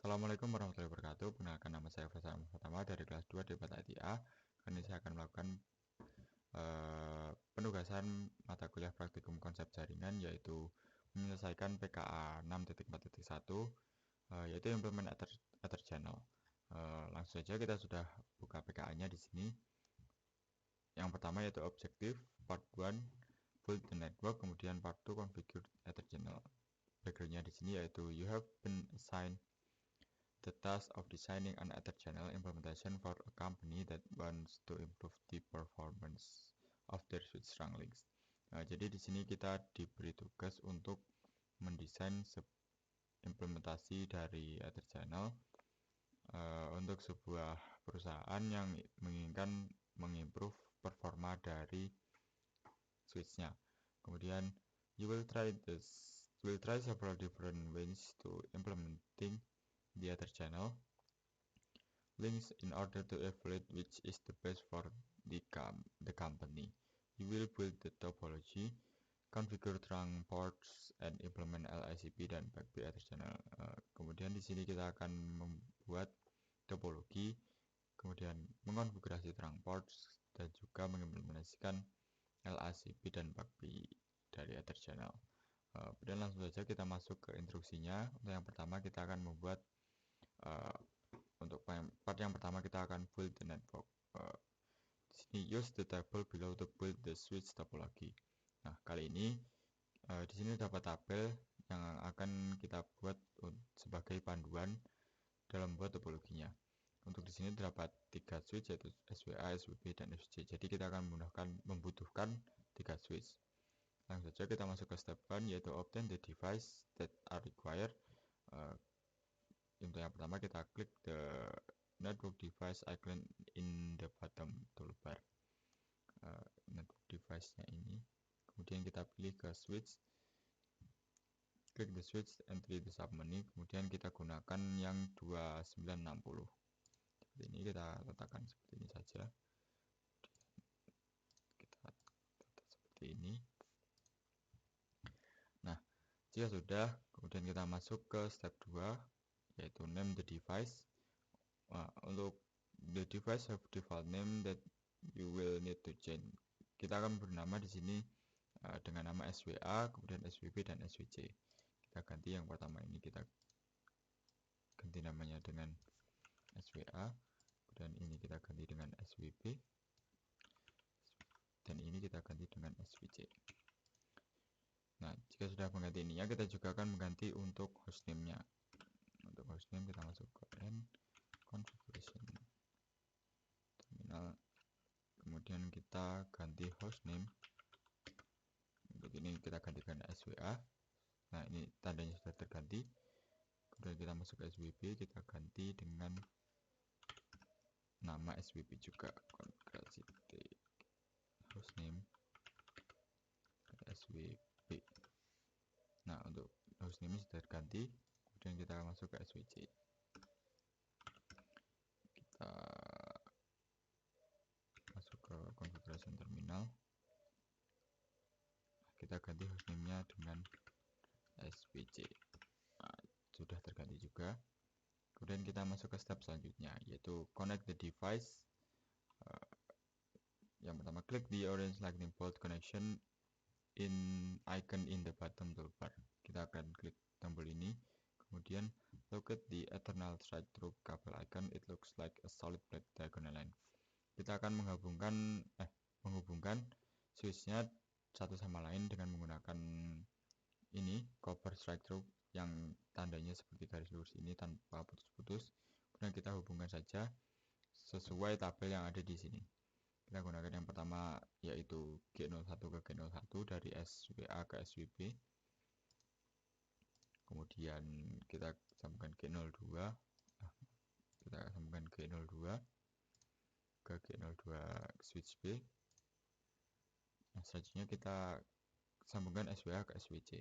Assalamualaikum warahmatullahi wabarakatuh. Perkenalkan, nama saya Faisal Pertama dari kelas 2 Debat ITA. Kali ini saya akan melakukan penugasan mata kuliah praktikum konsep jaringan, yaitu menyelesaikan PKA 6.4.1, yaitu implement Ether channel. Langsung saja, kita sudah buka PKA-nya di sini. Yang pertama yaitu objektif, part 1 build the network, kemudian part 2 configure Ether channel. Background-nya di sini yaitu you have been assigned the task of designing an Ether channel implementation for a company that wants to improve the performance of their switch trunk links. Jadi di sini kita diberi tugas untuk mendesain implementasi dari Ether channel untuk sebuah perusahaan yang menginginkan mengimprove performa dari switchnya. Kemudian you will try several different ways to implementing the Ether channel links in order to evaluate which is the best for the company. You will build the topology, configure trunk ports, and implement LICP dan backbit Ether channel. Kemudian di sini kita akan membuat topologi, kemudian mengonfigurasi trunk ports, dan juga mengimplementasikan LICP dan backbit dari Ether channel. Dan langsung saja kita masuk ke instruksinya. Untuk yang pertama kita akan membuat untuk part yang pertama kita akan build the network. Di sini use the table below to build the switch topology. Nah, kali ini di sini dapat tabel yang akan kita buat sebagai panduan dalam membuat topologinya. Untuk di sini terdapat 3 switch yaitu SWA, SWB, dan SWC. Jadi kita akan membutuhkan 3 switch. Langsung saja kita masuk ke step 1 yaitu obtain the device that are required. Untuk yang pertama kita klik the network device icon in the bottom toolbar. Network device-nya ini. Kemudian kita pilih ke switch. Klik the switch, enter the submenu. Kemudian kita gunakan yang 2960. Seperti ini kita letakkan seperti ini saja. Kita letak seperti ini. Nah, jika sudah, kemudian kita masuk ke step 2 yaitu name the device. Untuk the device have default name that you will need to change. Kita akan bernama di sini dengan nama SWA, kemudian SWB dan SWC. Kita ganti yang pertama ini, kita ganti namanya dengan SWA, dan ini kita ganti dengan SWB, dan ini kita ganti dengan SWC. Nah, jika sudah mengganti ininya, kita juga akan mengganti untuk hostname-nya. Untuk hostname kita masuk ke N configuration terminal, kemudian kita ganti hostname. Untuk ini kita gantikan SWA. Nah, ini tandanya sudah terganti. Kemudian kita masuk ke SWB, kita ganti dengan nama SWB juga, konfigurasi hostname SWB. Nah, untuk hostname sudah terganti. Kemudian kita masuk ke SWC. Kita masuk ke configuration terminal. Kita ganti hostname-nya dengan SWC. Nah, sudah terganti juga. Kemudian kita masuk ke step selanjutnya yaitu connect the device. Yang pertama, klik the orange lightning bolt connection icon in the bottom toolbar. Kita akan klik tombol ini. Kemudian locate the eternal straight through cable icon. It looks like a solid black diagonal line. Kita akan menghubungkan switchnya satu sama lain dengan menggunakan ini cover straight through yang tandanya seperti garis lurus ini tanpa putus-putus. Kemudian kita hubungkan saja sesuai tabel yang ada di sini. Kita gunakan yang pertama yaitu G01 ke G01 dari SWA ke SWB. Kemudian kita sambungkan G02. Kita sambungkan G02 ke G02 switch B. Nah, selanjutnya kita sambungkan SWA ke SWC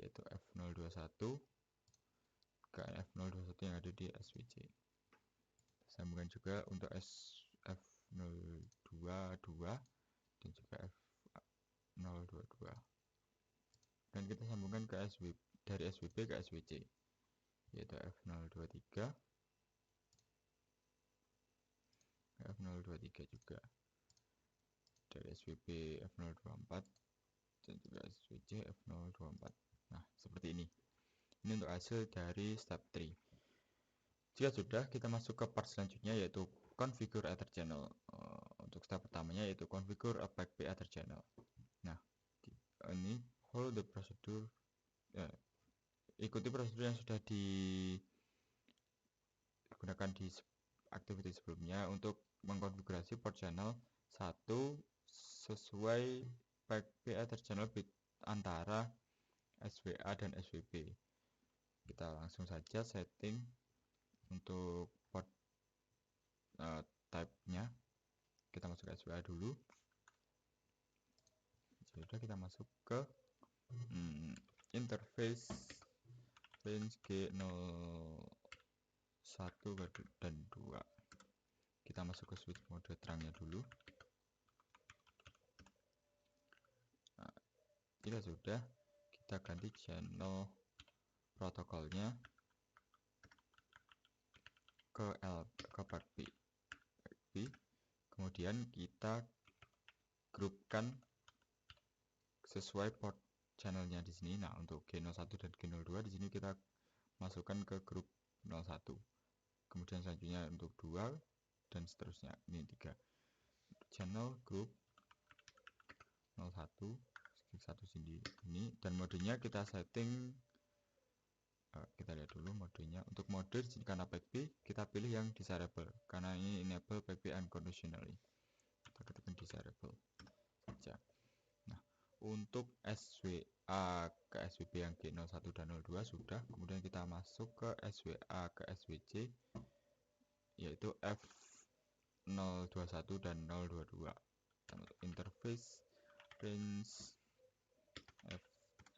yaitu F021 ke F021 yang ada di SWC. Sambungkan juga untuk F022 dan juga F022. Dan kita sambungkan ke dari SWB ke SWC yaitu F023, F023 juga dari SWP F024 dan juga SWC F024. Nah, seperti ini. Ini untuk hasil dari step 3. Jika sudah, kita masuk ke part selanjutnya yaitu configure ether channel. Untuk step pertamanya yaitu configure a PACP ether channel. Nah, ini follow the procedure, ikuti prosedur yang sudah digunakan di activity sebelumnya untuk mengkonfigurasi port channel 1 sesuai PACP ether channel bit antara SWA dan SWP. Kita langsung saja setting untuk port type-nya. Kita masuk ke SWA dulu. Sudah, kita masuk ke interface range G01 dan 2. Kita masuk ke switch mode terangnya dulu. Nah, jika sudah, kita ganti channel protokolnya ke PACP. Kemudian kita grupkan sesuai port channelnya di sini. Nah, untuk G01 dan G02 di sini kita masukkan ke grup 01. Kemudian selanjutnya untuk 2 dan seterusnya. Ini 3. Channel group 01 sini ini, dan modenya kita setting, kita lihat dulu modenya. Untuk mode di sini karena PACP kita pilih yang desirable karena ini enable PACP unconditionally. Kita ketikkan desirable saja. Nah, untuk SWA ke SWP yang G01 dan 02 sudah. Kemudian kita masuk ke SWA ke SWC yaitu F021 dan 022. Interface range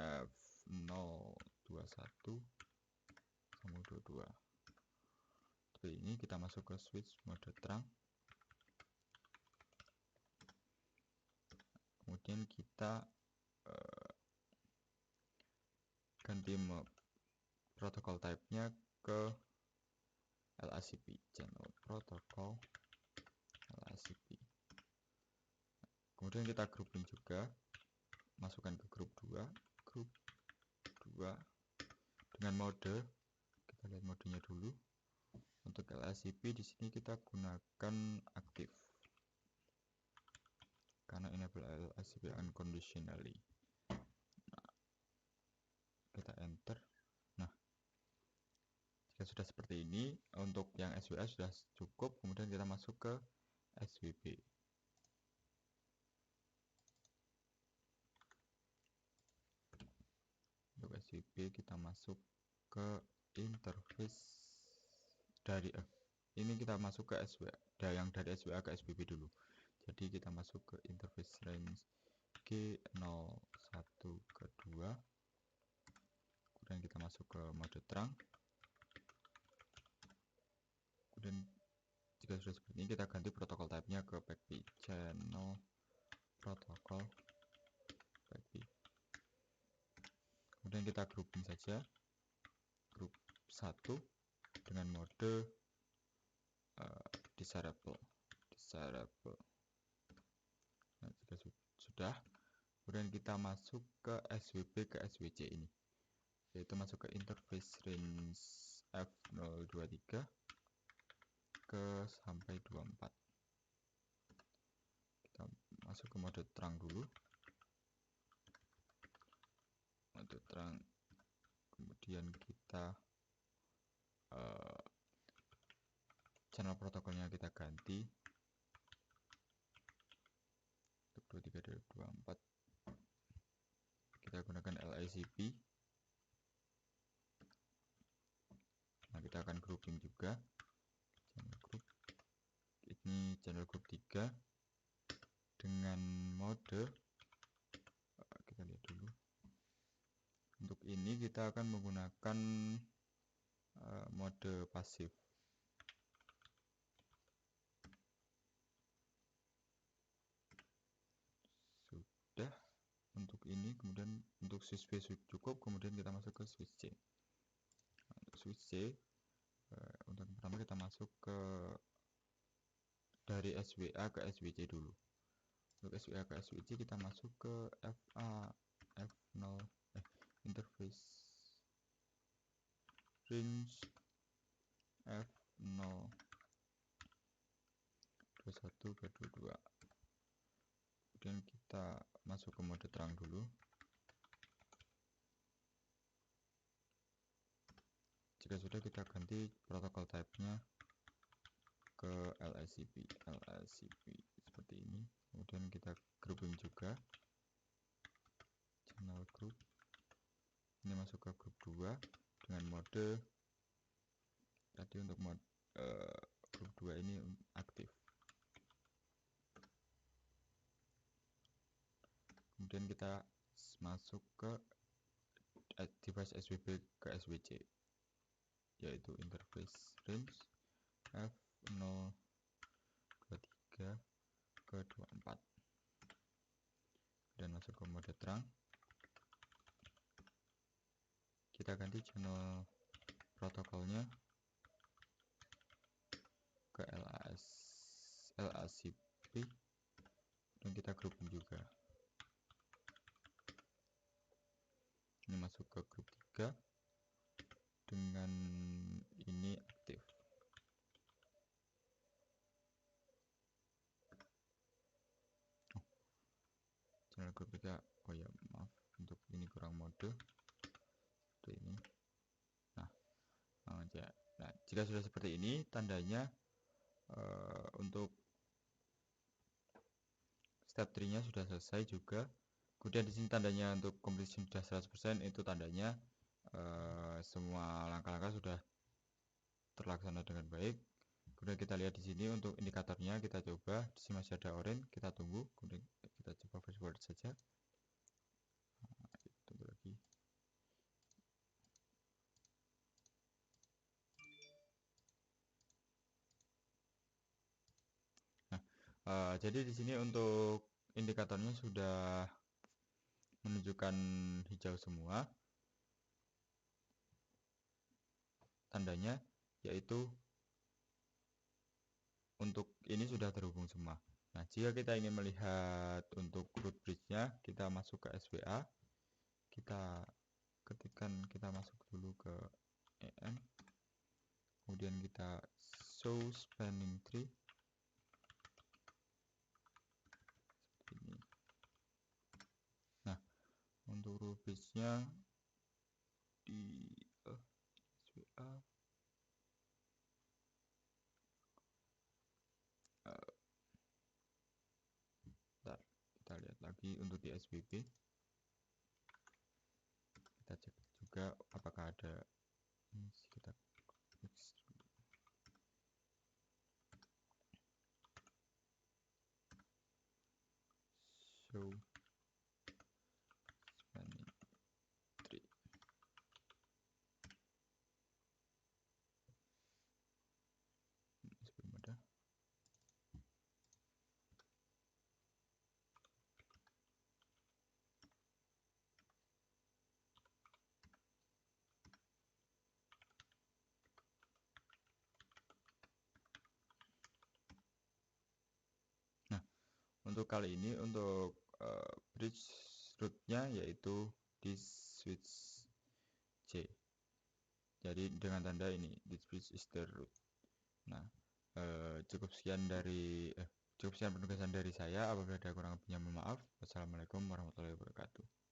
F021 sama 22. Seperti ini, kita masuk ke switch mode terang. Kemudian kita ganti protokol type-nya ke LACP, channel protokol LACP. Kemudian kita grouping juga, masukkan ke grup 2 dengan mode. Kita lihat modenya dulu. Untuk LACP di sini kita gunakan aktif karena enable LACP unconditionally. Nah, kita enter. Nah, jika sudah seperti ini, untuk yang SWA sudah cukup. Kemudian kita masuk ke SWP. Untuk SWP kita masuk ke interface dari ini kita masuk ke SWA, yang dari SWA ke SWP dulu. Jadi kita masuk ke interface range G01 ke 2. Kemudian kita masuk ke mode terang. Kemudian jika sudah seperti ini, kita ganti protokol type-nya ke PACP, channel protokol PACP. Kemudian kita grouping saja, grup 1 dengan mode desirable. Nah, jika sudah, kemudian kita masuk ke SWP ke SWC ini, yaitu masuk ke interface range F023 ke sampai 24. Kita masuk ke mode terang dulu, mode terang. Kemudian kita channel protokolnya kita ganti untuk 23 dari 24. Kita gunakan LACP. Nah, kita akan grouping juga channel group. Ini channel group 3 dengan mode, kita lihat dulu. Untuk ini kita akan menggunakan mode pasif. Sudah untuk ini. Kemudian untuk switch B cukup, kemudian kita masuk ke switch C. Untuk switch C, untuk yang pertama kita masuk ke dari SWA ke SWC dulu. Untuk SWA ke SWC kita masuk ke F0 interface range F0 21 ke 22. Kemudian kita masuk ke mode terang dulu. Jika sudah, kita ganti protokol type-nya ke LSCP seperti ini. Kemudian kita grouping juga channel group. Ini masuk ke grup 2 dengan mode tadi. Untuk mode grup 2 ini aktif. Kemudian kita masuk ke device SWB ke SWC, yaitu interface range F023 ke 24. Dan masuk ke mode terang, kita ganti channel protokolnya ke LACP dan kita grouping juga. Ini masuk ke grup 3 dengan ini aktif. Channel grup 3, oh ya maaf, untuk ini kurang mode seperti ini. Nah, jika sudah seperti ini, tandanya untuk step 3-nya sudah selesai juga. Kemudian di sini tandanya untuk completion sudah 100%, itu tandanya semua langkah-langkah sudah terlaksana dengan baik. Kemudian kita lihat di sini untuk indikatornya, kita coba. Di sini masih ada orange, kita tunggu. Kemudian kita coba fast forward saja. Tunggu lagi. Nah, jadi di sini untuk indikatornya sudah menunjukkan hijau semua. Tandanya yaitu untuk ini sudah terhubung semua. Nah, jika kita ingin melihat untuk root bridge-nya, kita masuk ke SWA. Kita ketikkan, kita masuk dulu ke EN. Kemudian kita show spanning tree. Seperti ini. Nah, untuk root bridge-nya di SWA. Kita lihat lagi untuk di SWP. Kita cek juga apakah ada ini. Kita show spanning tree. Sebelum ada. Untuk kali ini untuk bridge root-nya yaitu di switch C. Jadi dengan tanda ini, this bridge is the root. Nah, cukup sekian penugasan dari saya. Apabila ada kurang lebihnya mohon maaf. Wassalamualaikum warahmatullahi wabarakatuh.